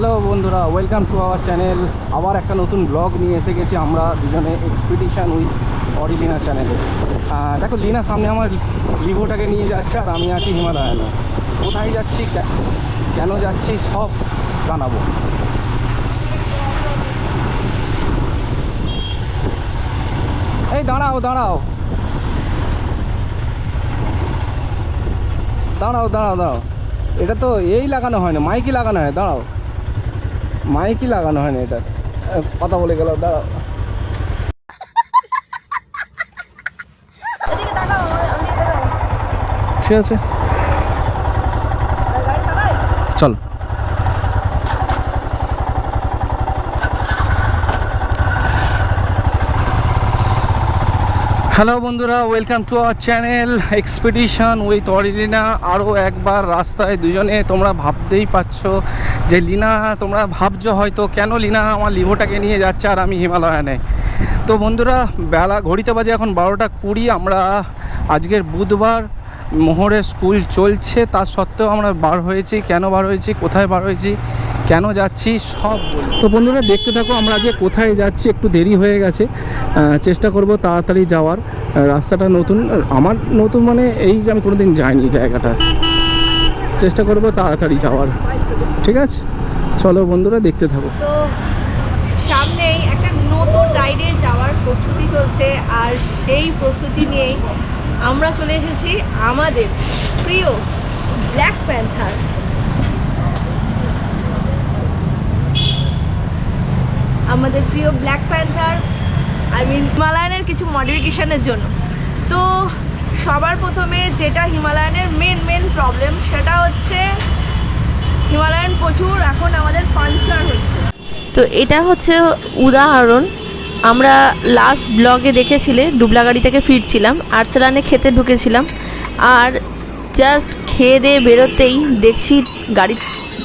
Hello বন্ধুরা, welcome to our channel. আবার একটা নতুন ব্লগ নিয়ে এসে গেছি আমরা দুজনে, এক্সপিডিশন উইথ অরিলিনা চ্যানেলে। দেখো, লিনা সামনে আমার লিভোটাকে নিয়ে যাচ্ছে আর আমি আছি হিমালয়ানে। কোথায় যাচ্ছি, কেন যাচ্ছি, সব জানাবো। এই দাঁড়াও দাঁড়াও দাঁড়াও দাঁড়াও দাঁড়াও, এটা তো এই লাগানো হয় না, মাইকই লাগানো হয়। দাঁড়াও, মাইকই লাগানো হয় না, এটা কথা বলে গেল। দাঁড়াও, ঠিক আছে, চল। হ্যালো বন্ধুরা, welcome to our channel expedition with অরিলিনা। আরও একবার রাস্তায় দুজনে। তোমরা ভাবতেই পারছো যে লিনা, তোমরা ভাবছো হয়তো কেন লিনা আমার লিভোটাকে নিয়ে যাচ্ছে আর আমি হিমালয়ানে। তো বন্ধুরা, বেলা ঘড়িতে বাজে এখন 12:20। আমরা আজকের বুধবার, মোহরের স্কুল চলছে, তার সত্ত্বেও আমরা বার হয়েছি। কেন বার হয়েছি, কোথায় বার হয়েছি, কেন যাচ্ছি, সব। তো বন্ধুরা দেখতে থাকো আমরা যে কোথায় যাচ্ছি। একটু দেরি হয়ে গেছে, চেষ্টা করব তাড়াতাড়ি যাওয়ার। রাস্তাটা নতুন, আমার নতুন মানে এই যে আমি কোনোদিন যাইনি জায়গাটা। চেষ্টা করব তাড়াতাড়ি যাওয়ার, ঠিক আছে? চলো বন্ধুরা, দেখতে থাকো। তো সামনেই একটা নতুন রাইডে যাওয়ার প্রস্তুতি চলছে, আর সেই প্রস্তুতি নিয়েই আমরা চলে এসেছি আমাদের প্রিয় ব্ল্যাক প্যান্থার। আমাদের প্রিয় ব্ল্যাক প্যান্থার, হিমালয়ানের কিছু মডিফিকেশনের জন্য। তো সবার প্রথমে যেটা হিমালয়ানের মেন প্রবলেম, সেটা হচ্ছে হিমালয়ান প্রচুর এখন আমাদের পাংচার হচ্ছে। তো এটা হচ্ছে উদাহরণ। আমরা লাস্ট ব্লগে দেখেছিলে ডুবলাগাড়ি থেকে ফিরছিলাম, আর্সেলানে খেতে ঢুকেছিলাম, আর জাস্ট খেয়ে দিয়ে বেরোতেই দেখছি গাড়ির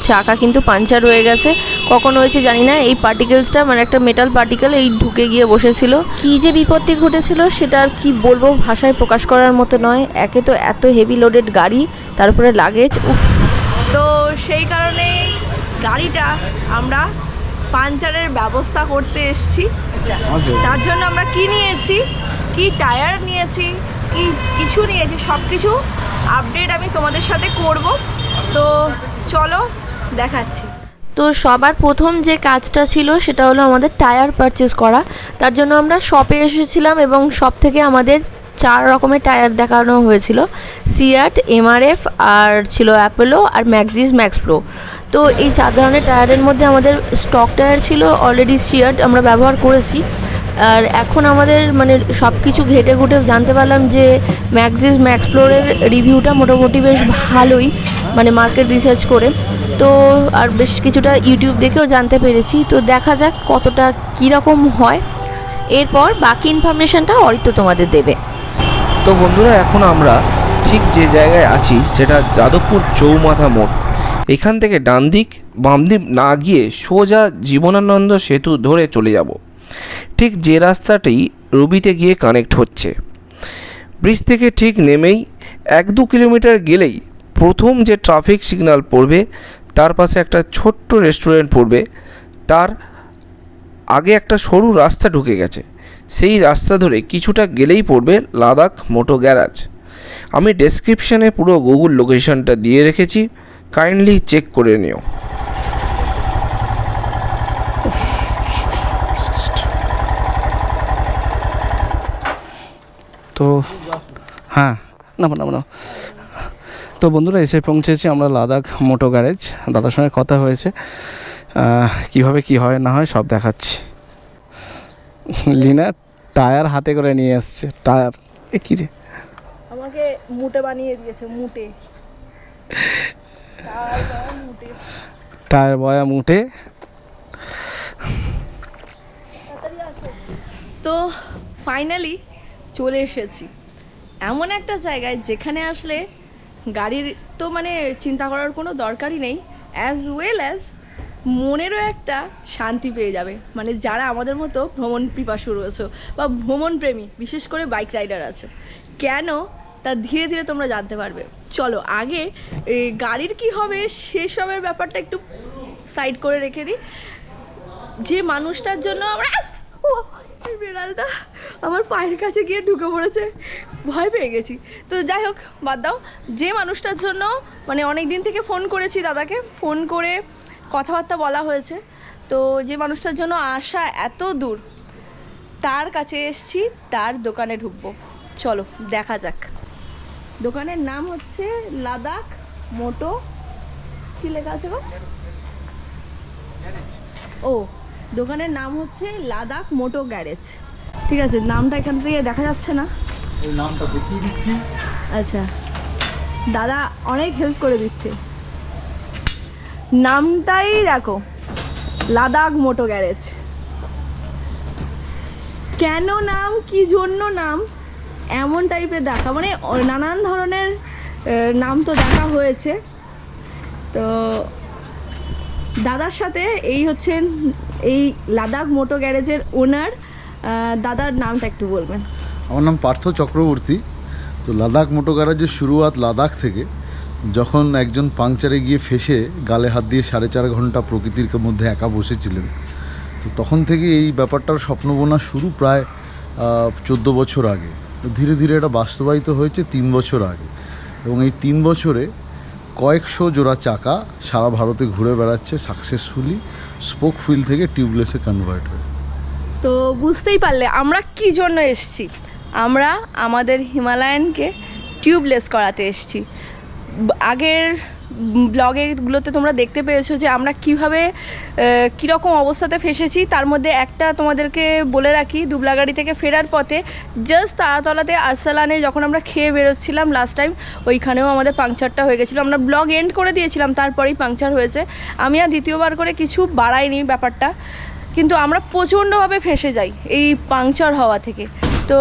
চাকা কিন্তু পাংচার হয়ে গেছে। কখন হয়েছে জানি না। এই পার্টিকেলসটা মানে একটা মেটাল পার্টিকেল এই ঢুকে গিয়ে বসেছিল। কী যে বিপত্তি ঘটেছিল সেটা আর কি বলবো, ভাষায় প্রকাশ করার মতো নয়। একে তো এত হেভি লোডেড গাড়ি, তারপরে লাগেজ, উফ। তো সেই কারণে গাড়িটা আমরা পাংচারের ব্যবস্থা করতে এসেছি। তার জন্য আমরা কি নিয়েছি, কি টায়ার নিয়েছি, কি কিছু নিয়েছি, সব কিছু আপডেট আমি তোমাদের সাথে করব। তো চলো দেখাচ্ছি। তো সবার প্রথম যে কাজটা ছিল সেটা হলো আমাদের টায়ার পারচেস করা। তার জন্য আমরা শপে এসেছিলাম এবং শপ থেকে আমাদের 4 রকমের টায়ার দেখানো হয়েছিল। সিয়াট, এমআরএফ, আর ছিল অ্যাপোলো, আর ম্যাক্সিস ম্যাক্স প্রো। তো এই 4 ধরনের টায়ারের মধ্যে আমাদের স্টক টায়ার ছিল অলরেডি সিয়াট আমরা ব্যবহার করেছি। আর এখন আমাদের মানে সব কিছু ঘেটে ঘুটে জানতে পারলাম যে ম্যাক্সিস ম্যাক্স প্রোর রিভিউটা মোটামুটি বেশ ভালোই, মানে মার্কেট রিসার্চ করে। তো আর বেশ কিছুটা ইউটিউব দেখেও জানতে পেরেছি। তো দেখা যাক কতটা কীরকম হয়। এরপর বাকি ইনফরমেশনটা অরিত্য তোমাদের দেবে। তো বন্ধুরা, এখন আমরা ঠিক যে জায়গায় আছি সেটা যাদবপুর চৌমাথা মোড়। এখান থেকে ডান দিক বাম দিক না গিয়ে সোজা জীবনানন্দ সেতু ধরে চলে যাব। ঠিক যে রাস্তাটি রবিতে গিয়ে কানেক্ট হচ্ছে। ব্রিজ থেকে ঠিক নেমেই 1-2 কিলোমিটার গেলেই প্রথম যে ট্রাফিক সিগন্যাল পড়বে, তার পাশে একটা ছোট্ট রেস্টুরেন্ট পড়বে। তার আগে একটা সরু রাস্তা ঢুকে গেছে। সেই রাস্তা ধরে কিছুটা গেলেই পড়বে লাদাখ মোটো গ্যারাজ। আমি ডেসক্রিপশানে পুরো গুগল লোকেশনটা দিয়ে রেখেছি, কাইন্ডলি চেক করে নিও। তো হ্যাঁ, না। তো বন্ধুরা, এসে পৌঁছেছি আমরা লাদাখ মোটো গ্যারেজ। দাদার সঙ্গে কথা হয়েছে, কীভাবে কি হয় না হয় সব দেখাচ্ছি। লিনা টায়ার হাতে করে নিয়ে এসছে। টায়ার এ কী রে, আমাকে মুটে বানিয়ে দিয়েছে, মুটে টায়ার বয়া মুটে। তো ফাইনালি চলে এসেছি এমন একটা জায়গায় যেখানে আসলে গাড়ির তো মানে চিন্তা করার কোনো দরকারই নেই, অ্যাজ ওয়েল অ্যাজ মনেরও একটা শান্তি পেয়ে যাবে। মানে যারা আমাদের মতো ভ্রমণ পিপাসু রয়েছে বা ভ্রমণ প্রেমী, বিশেষ করে বাইক রাইডার আছে, কেন তা ধীরে ধীরে তোমরা জানতে পারবে। চলো আগে গাড়ির কি হবে সেসবের ব্যাপারটা একটু সাইড করে রেখে দিই। যে মানুষটার জন্য আমরা বিড়ালটা আমার পায়ের কাছে গিয়ে ঢুকে পড়েছে, ভয় পেয়ে গেছি। তো যাই হোক, বাদ দাও। যে মানুষটার জন্য মানে অনেক দিন থেকে ফোন করেছি দাদাকে, ফোন করে কথাবার্তা বলা হয়েছে, তো যে মানুষটার জন্য আসা এত দূর, তার কাছে এসছি, তার দোকানে ঢুকবো। চলো দেখা যাক। দোকানের নাম হচ্ছে লাদাখ মোটো, কি লেখা আছে গো? ও, দোকানের নাম হচ্ছে লাদাখ মোটো গ্যারেজ। ঠিক আছে, নামটা এখান থেকে দেখা যাচ্ছে না, ওই নামটা দেখিয়ে দিচ্ছি। আচ্ছা, দাদা অনেক হেল্প করে দিচ্ছে। নামটাই দেখো, লাদাখ মোটো গ্যারেজ। কেন নাম, কি জন্য নাম, এমন টাইপের দেখা, মানে নানান ধরনের নাম তো দেখা হয়েছে। তো দাদার সাথে এই হচ্ছেন এই লাদাখ মোটো গ্যারেজের ওনার। দাদার নামটা একটু বলবেন। আমার নাম পার্থ চক্রবর্তী। তো লাদাখ মোটো গ্যারেজের শুরুয়াত লাদাখ থেকে, যখন একজন পাংচারে গিয়ে ফেসে গালে হাত দিয়ে 4.5 ঘন্টা প্রকৃতির মধ্যে একা বসেছিলেন, তো তখন থেকে এই ব্যাপারটার স্বপ্ন বোনা শুরু প্রায় 14 বছর আগে। তো ধীরে ধীরে এটা বাস্তবায়িত হয়েছে 3 বছর আগে, এবং এই 3 বছরে কয়েকশো জোড়া চাকা সারা ভারতে ঘুরে বেড়াচ্ছে সাকসেসফুলি, স্পোক হুইল থেকে টিউবলেসে কনভার্ট হয়ে। তো বুঝতেই পারলে আমরা কি জন্য এসেছি। আমরা আমাদের হিমালয়ানকে টিউবলেস করাতে এসেছি। আগের ব্লগেগুলোতে তোমরা দেখতে পেয়েছো যে আমরা কীভাবে কীরকম অবস্থাতে ফেসেছি। তার মধ্যে একটা তোমাদেরকে বলে রাখি, দুবলাগাড়ি থেকে ফেরার পথে জাস্ট তারাতলাতে আরসালানে যখন আমরা খেয়ে বেরোচ্ছিলাম লাস্ট টাইম, ওইখানেও আমাদের পাংচারটা হয়ে গেছিলো। আমরা ব্লগ এন্ড করে দিয়েছিলাম, তারপরেই পাংচার হয়েছে। আমি আর দ্বিতীয়বার করে কিছু বাড়াইনি ব্যাপারটা, কিন্তু আমরা প্রচণ্ডভাবে ফেসে যাই এই পাংচার হওয়া থেকে। তো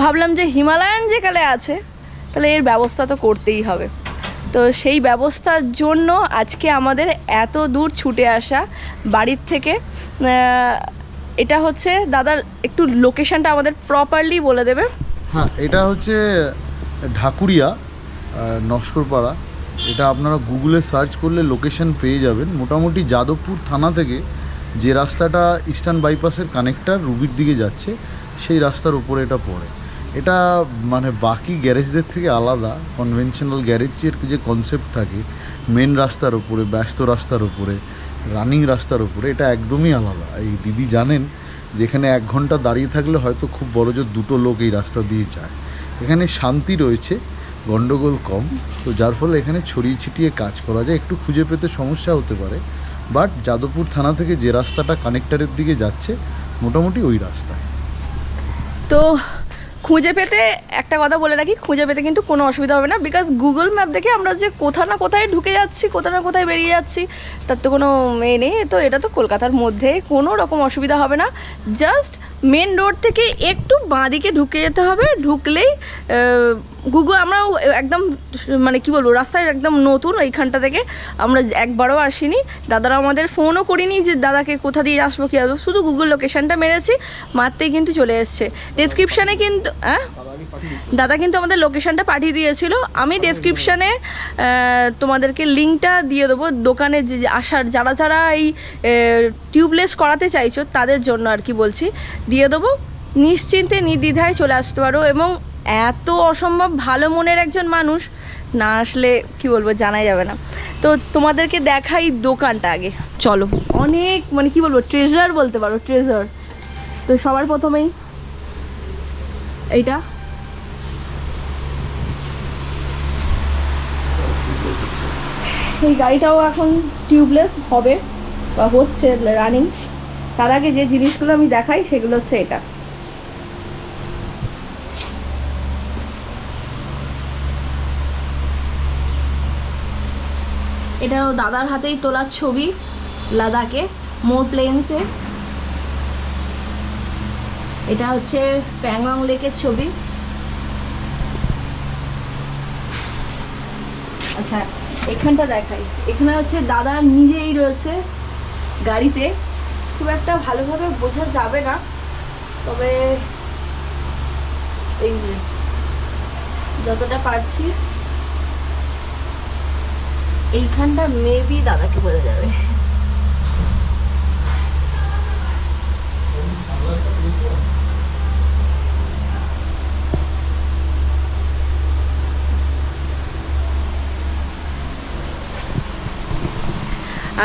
ভাবলাম যে হিমালয়ান যেখানে আছে, তাহলে এর ব্যবস্থা তো করতেই হবে। তো সেই ব্যবস্থার জন্য আজকে আমাদের এত দূর ছুটে আসা বাড়ির থেকে। এটা হচ্ছে দাদার একটু লোকেশনটা আমাদের প্রপারলি বলে দেবে। হ্যাঁ, এটা হচ্ছে ঢাকুরিয়া নস্করপাড়া। এটা আপনারা গুগলে সার্চ করলে লোকেশন পেয়ে যাবেন। মোটামুটি যাদবপুর থানা থেকে যে রাস্তাটা ইস্টার্ন বাইপাসের কানেক্টার রুবির দিকে যাচ্ছে, সেই রাস্তার উপরে এটা পড়ে। এটা মানে বাকি গ্যারেজদের থেকে আলাদা। কনভেনশনাল গ্যারেজের যে কনসেপ্ট থাকে মেন রাস্তার উপরে, ব্যস্ত রাস্তার উপরে, রানিং রাস্তার উপরে, এটা একদমই আলাদা। এই দিদি জানেন যেখানে 1 ঘন্টা দাঁড়িয়ে থাকলে হয়তো খুব বড় জোর 2টো লোক এই রাস্তা দিয়ে যায়। এখানে শান্তি রয়েছে, গণ্ডগোল কম, তো যার ফলে এখানে ছড়িয়ে ছিটিয়ে কাজ করা যায়। একটু খুঁজে পেতে সমস্যা হতে পারে, বাট যাদবপুর থানা থেকে যে রাস্তাটা কানেক্টারের দিকে যাচ্ছে মোটামুটি ওই রাস্তায়। তো খুঁজে পেতে একটা কথা বলে রাখি, খুঁজে পেতে কিন্তু কোনো অসুবিধা হবে না, বিকজ গুগল ম্যাপ দেখে আমরা যে কোথাও না কোথায় ঢুকে যাচ্ছি, কোথাও না কোথায় বেরিয়ে যাচ্ছি, তার তো কোনো নেই। তো এটা তো কলকাতার মধ্যে, কোনো রকম অসুবিধা হবে না। জাস্ট মেন রোড থেকে একটু বাঁদিকে ঢুকে যেতে হবে, ঢুকলেই গুগল, আমরা একদম মানে কি বলবো, রাস্তায় একদম নতুন। এইখানটা থেকে আমরা একবারও আসিনি, দাদারা আমাদের ফোনও করিনি যে দাদাকে কোথা দিয়ে আসবো কী আসবো, শুধু গুগল লোকেশানটা মেরেছি, মারতেই কিন্তু চলে এসছে। ডেসক্রিপশানে কিন্তু দাদা কিন্তু আমাদের লোকেশানটা পাঠিয়ে দিয়েছিল। আমি ডেসক্রিপশানে তোমাদেরকে লিঙ্কটা দিয়ে দেবো, দোকানে যে আসার যারা যারা এই টিউবলেস করাতে চাইছো তাদের জন্য আর কি বলছি, দিয়ে দেবো। নিশ্চিন্তে নির্দ্বিধায় চলে আসতে পারো। এবং এত অসম্ভব ভালো মনের একজন মানুষ, না আসলে কি বলবো জানাই যাবে না। তো তোমাদেরকে দেখাই দোকানটা আগে, চলো। অনেক মানে কি বলবো, ট্রেজার বলতে পারো, ট্রেজার। তো সবার প্রথমেই এইটা, এই গাড়িটাও এখন টিউবলেস হবে বা হচ্ছে রানিং। তার আগে যে জিনিসগুলো আমি দেখাই সেগুলো হচ্ছে এটা। এটাও দাদার হাতেই তোলা ছবি, লাদাখে মোর প্লেন্সে। এটা হচ্ছে প্যাংগং লেকের ছবি। আচ্ছা, এখানটা দেখাই। এখানে হচ্ছে দাদা নিজেই রয়েছে গাড়িতে, খুব একটা ভালোভাবে বোঝা যাবে না, তবে এই যে যতটা পারছি এইখানটা মেবি দাদাকে বোঝা যাবে।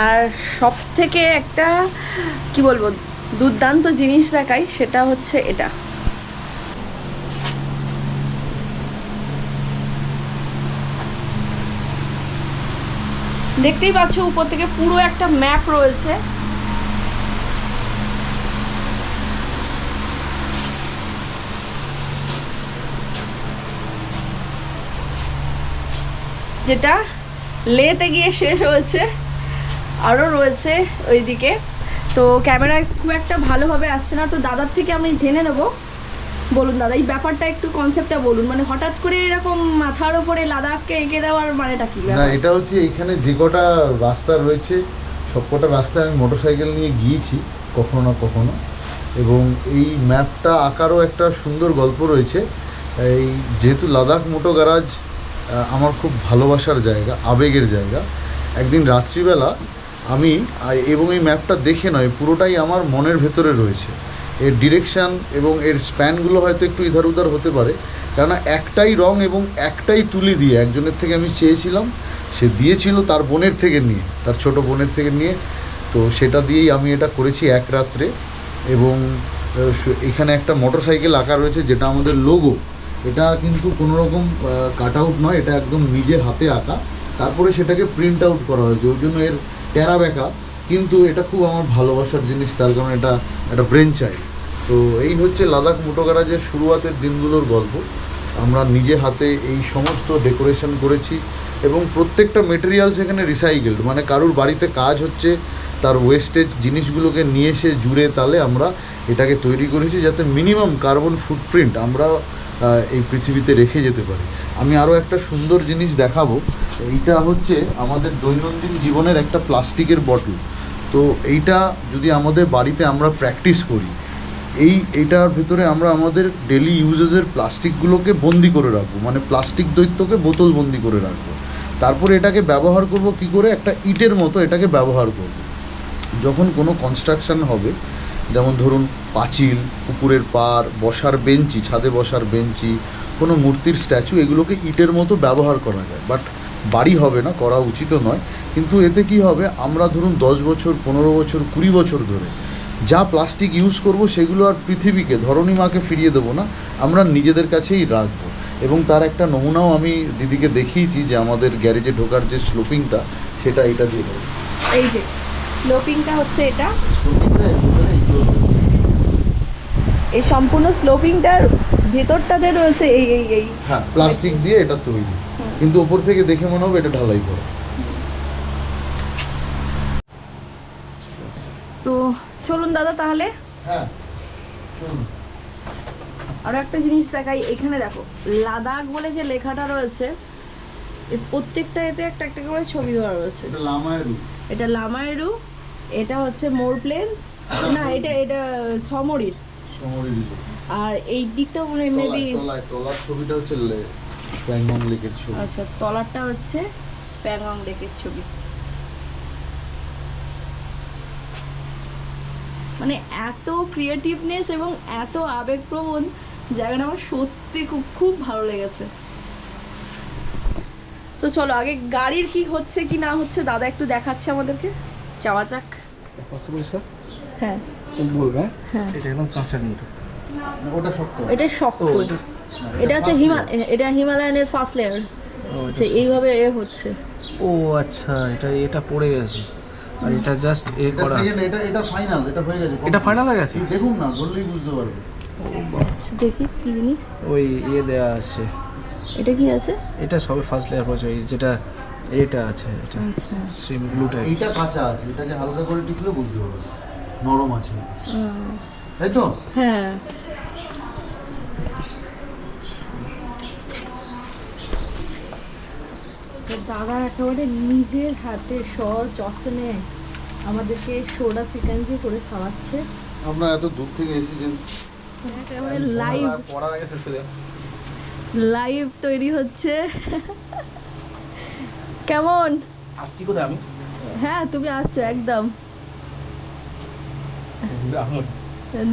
আর সব থেকে একটা কি বলবো দুর্দান্ত জিনিস দেখাই, সেটা হচ্ছে এটা। দেখতেই পাচ্ছ উপর থেকে পুরো একটা ম্যাপ রয়েছে। যেটা লেতে গিয়ে শেষ হয়েছে, আরও রয়েছে ওইদিকে। তো ক্যামেরায় খুব একটা ভালোভাবে আসছে না, তো দাদার থেকে আমি জেনে নেব। বলুন দাদা, এই ব্যাপারটা একটু কনসেপ্টটা বলুন, মানে হঠাৎ করে এরকম মাথার ওপরে লাদাখকে এঁকে দেওয়ার মানেটা কি? না, এটা হচ্ছে এইখানে যে কটা রাস্তা রয়েছে সব কটা রাস্তায় আমি মোটরসাইকেল নিয়ে গিয়েছি কখনো না কখনো, এবং এই ম্যাপটা আঁকারও একটা সুন্দর গল্প রয়েছে। এই যেহেতু লাদাখ মোটো গ্যারাজ আমার খুব ভালোবাসার জায়গা, আবেগের জায়গা, একদিন রাত্রিবেলা আমি এবং এই ম্যাপটা দেখে নয়, পুরোটাই আমার মনের ভেতরে রয়েছে। এর ডিরেকশান এবং এর স্প্যানগুলো হয়তো একটু ইধার উধার হতে পারে, কেননা একটাই রং এবং একটাই তুলি দিয়ে একজনের থেকে আমি চেয়েছিলাম, সে দিয়েছিল তার বোনের থেকে নিয়ে, তার ছোট বোনের থেকে নিয়ে। তো সেটা দিয়েই আমি এটা করেছি এক রাত্রে। এবং এখানে একটা মোটরসাইকেল আঁকা রয়েছে যেটা আমাদের লোগো। এটা কিন্তু কোনো রকম কাট আউট নয়, এটা একদম নিজে হাতে আঁকা, তারপরে সেটাকে প্রিন্ট আউট করা হয়েছে, ওই জন্য এর টেরা বেঁকা, কিন্তু এটা খুব আমার ভালোবাসার জিনিস, তার কারণ এটা একটা ব্রেন চাইল্ড। তো এই হচ্ছে লাদাখ মোটো গ্যারাজের শুরুয়াতের দিনগুলোর গল্প। আমরা নিজে হাতে এই সমস্ত ডেকোরেশন করেছি এবং প্রত্যেকটা মেটেরিয়ালস এখানে রিসাইকেলড, মানে কারুর বাড়িতে কাজ হচ্ছে তার ওয়েস্টেজ জিনিসগুলোকে নিয়ে এসে জুড়ে তালে আমরা এটাকে তৈরি করেছি, যাতে মিনিমাম কার্বন ফুটপ্রিন্ট আমরা এই পৃথিবীতে রেখে যেতে পারি। আমি আরও একটা সুন্দর জিনিস দেখাবো। এইটা হচ্ছে আমাদের দৈনন্দিন জীবনের একটা প্লাস্টিকের বটল। তো এইটা যদি আমাদের বাড়িতে আমরা প্র্যাকটিস করি, এইটার ভেতরে আমরা আমাদের ডেলি ইউজেসের প্লাস্টিকগুলোকে বন্দি করে রাখবো, মানে প্লাস্টিক দৈত্যকে বোতল বন্দি করে রাখবো। তারপরে এটাকে ব্যবহার করব কি করে, একটা ইটের মতো এটাকে ব্যবহার করব। যখন কোনো কনস্ট্রাকশন হবে, যেমন ধরুন পাঁচিল, পুকুরের পাড়, বসার বেঞ্চি, ছাদে বসার বেঞ্চি, কোনো মূর্তির স্ট্যাচু, এগুলোকে ইটের মতো ব্যবহার করা যায়। বাট বাড়ি হবে না, করা উচিতও নয়। কিন্তু এতে কি হবে, আমরা ধরুন 10 বছর, 15 বছর, 20 বছর ধরে যা প্লাস্টিক ইউজ করব সেগুলো আর পৃথিবীকে, ধরণী মাকে ফিরিয়ে দেবো না, আমরা নিজেদের কাছেই রাখবো। এবং তার একটা নমুনাও আমি দিদিকে দেখিয়েছি, যে আমাদের গ্যারেজে ঢোকার যে স্লোপিংটা, সেটা এটা দিয়ে দেবো। এই যে স্লোপিংটা হচ্ছে এটা, এই সম্পূর্ণ স্লোপিংটার ভেতরটাতে রয়েছে এই এই এই হ্যাঁ, প্লাস্টিক দিয়ে এটা তৈরি, কিন্তু ওপর থেকে দেখে মনে হবে এটা ঢালাই করা। তো চলুন দাদা তাহলে। হ্যাঁ চলুন। আরও একটা জিনিস দেখাই, এখানে দেখো লাদাখ বলে যে লেখাটা রয়েছে, এর প্রত্যেকটা এতে একটা একটা করে ছবি দেওয়া রয়েছে। এটা লামায়রু, এটা লামায়রু, এটা হচ্ছে মোর প্লেন্স, না এটা এটা সমরির, আর এই দিকটা মানে মেবি তলার ছবিটা হচ্ছে প্যাংগং লেকের ছবি। আচ্ছা, তলারটা হচ্ছে প্যাংগং লেকের ছবি। মানে এত ক্রিয়েটিভনেস এবং এত আবেগপ্রবণ জায়গাটা আমার সত্যি খুব খুব ভালো লেগেছে। তো চলো আগে গাড়ির কি হচ্ছে কি না হচ্ছে দাদা একটু দেখাচ্ছে আমাদেরকে, যাওয়া যাক। হ্যাঁ বলবে, হ্যাঁ এটা একদম কাঁচা কিন্তু, ওটা শক্ত, এটা শক্ত, এটা হচ্ছে এটা হিমালয়ানের ফার্স্ট লেয়ার। আচ্ছা এইভাবে এ হচ্ছে। ও আচ্ছা, এটা পড়ে গেছে, আর এটা জাস্ট এ করা। এটা ফাইনাল, এটা হয়ে গেছে, এটা ফাইনাল হয়ে গেছে। দেখুন না, বললেই বুঝতে পারবে। দেখি কি জিনিস, ওই দেওয়া আছে, এটা কি আছে, এটা সবে ফার্স্ট লেয়ার পড়ছে, যেটা এটা আছে, এটা আচ্ছা সেম ব্লুটা। এইটা কাঁচা আছে, এটাকে হালকা করে টিপলে বুঝতে পারবে, নরম আছে, তাই তো? হ্যাঁ। দাদা একেবারে নিজের হাতে সযত্নে আমাদেরকে সোডা সিকাঞ্জি করে খাওয়াচ্ছে। আপনারা এত দূর থেকে এসেছেন, একেবারে লাইভ তৈরি হচ্ছে। কেমন আসছি কোথায় আমি? হ্যাঁ তুমি আসছো একদম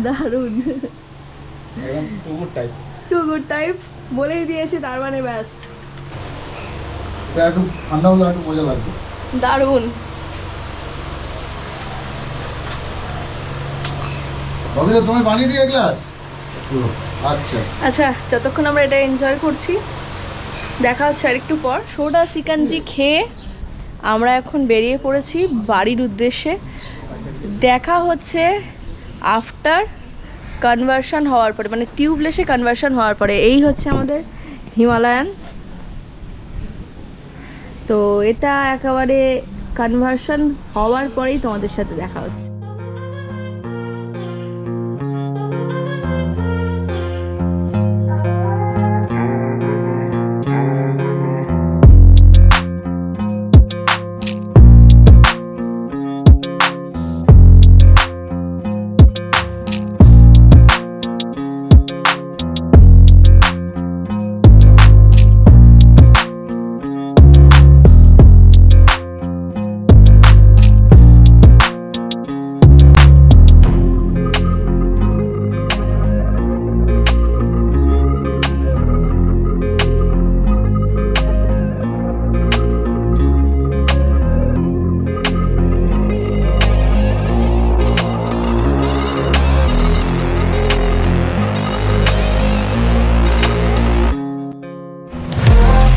দারুণ, টু গুড টাইপ বলেই দিয়েছি, তার মানে ব্যাস এটা একটু ঠান্ডা হলে একটু মজা লাগবে। দারুণ। ববিতা তুমি বানিয়ে দিয়ে গ্লাস। আচ্ছা আচ্ছা, যতক্ষণ আমরা এটা এনজয় করছি, দেখা হচ্ছে আর একটু পর। সোডা সিকাঞ্জি খেয়ে আমরা এখন বেরিয়ে পড়েছি বাড়ির উদ্দেশ্যে। দেখা হচ্ছে আফটার কনভার্সন হওয়ার পরে, মানে টিউবলেসে কনভার্সন হওয়ার পরে। এই হচ্ছে আমাদের হিমালয়ান। তো এটা একেবারে কনভার্সন হওয়ার পরেই তোমাদের সাথে দেখা হচ্ছে।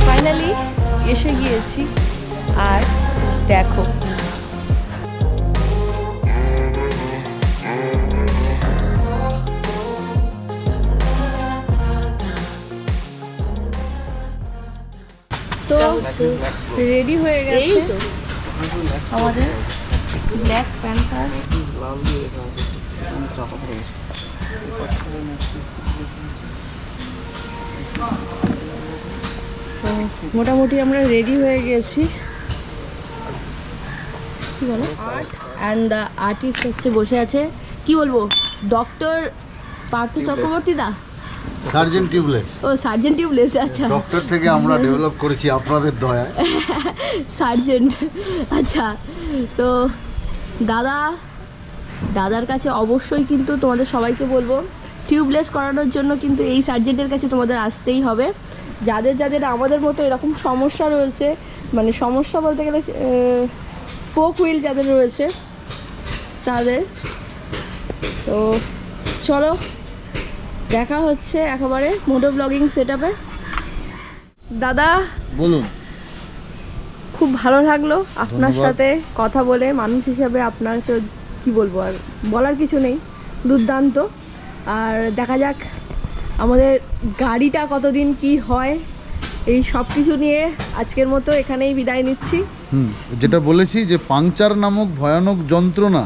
ফাইনালি এসে গিয়েছি, আর দেখো তো রেডি হয়ে গেছে আমাদের ব্ল্যাক প্যান্থার। তো মোটামুটি আমরা রেডি হয়ে গেছি। কি বলো, আর্ট অ্যান্ড দ্য আর্টিস্ট হচ্ছে বসে আছে। কি বলবো, ডক্টর পার্থ চক্রবর্তী দা, সার্জেন্ট টিউবলেস। ও সার্জেন্ট টিউবলেস, আচ্ছা। ডক্টর থেকে আমরা ডেভেলপ করেছি আপনাদের দয়ায়। সার্জেন্ট, আচ্ছা। তো দাদার কাছে অবশ্যই কিন্তু তোমাদের সবাইকে বলবো, টিউবলেস করানোর জন্য কিন্তু এই সার্জেন্টের কাছে তোমাদের আসতেই হবে। যাদের যাদের আমাদের মতো এরকম সমস্যা রয়েছে, মানে সমস্যা বলতে গেলে স্পোক হুইল যাদের রয়েছে তাদের। তো চলো দেখা হচ্ছে একেবারে মোটো ব্লগিং সেট আপে। দাদা বলুন। খুব ভালো লাগলো আপনার ধন্যবাদ। সাথে কথা বলে। মানুষ হিসাবে আপনার তো কী বলবো, আর বলার কিছু নেই, দুর্দান্ত। আর দেখা যাক আমাদের গাড়িটা কতদিন কি হয়, এই সব কিছু নিয়ে আজকের মতো এখানেই বিদায় নিচ্ছি। যেটা বলেছি যে পাংচার নামক ভয়ানক যন্ত্রণা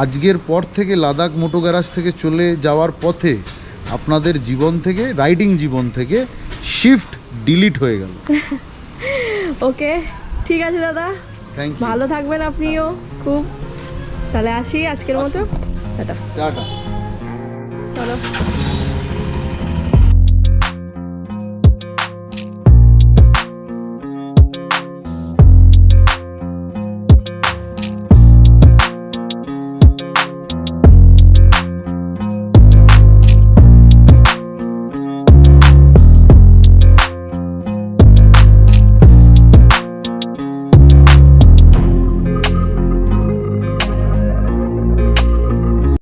আজকের পর থেকে লাদাখ মোটো গ্যারাজ থেকে চলে যাওয়ার পথে আপনাদের জীবন থেকে, রাইডিং জীবন থেকে শিফট ডিলিট হয়ে গেল। ওকে, ঠিক আছে দাদা, থ্যাংক ইউ। ভালো থাকবেন আপনিও খুব। তাহলে আসি আজকের মতো, টাটা। টাটা।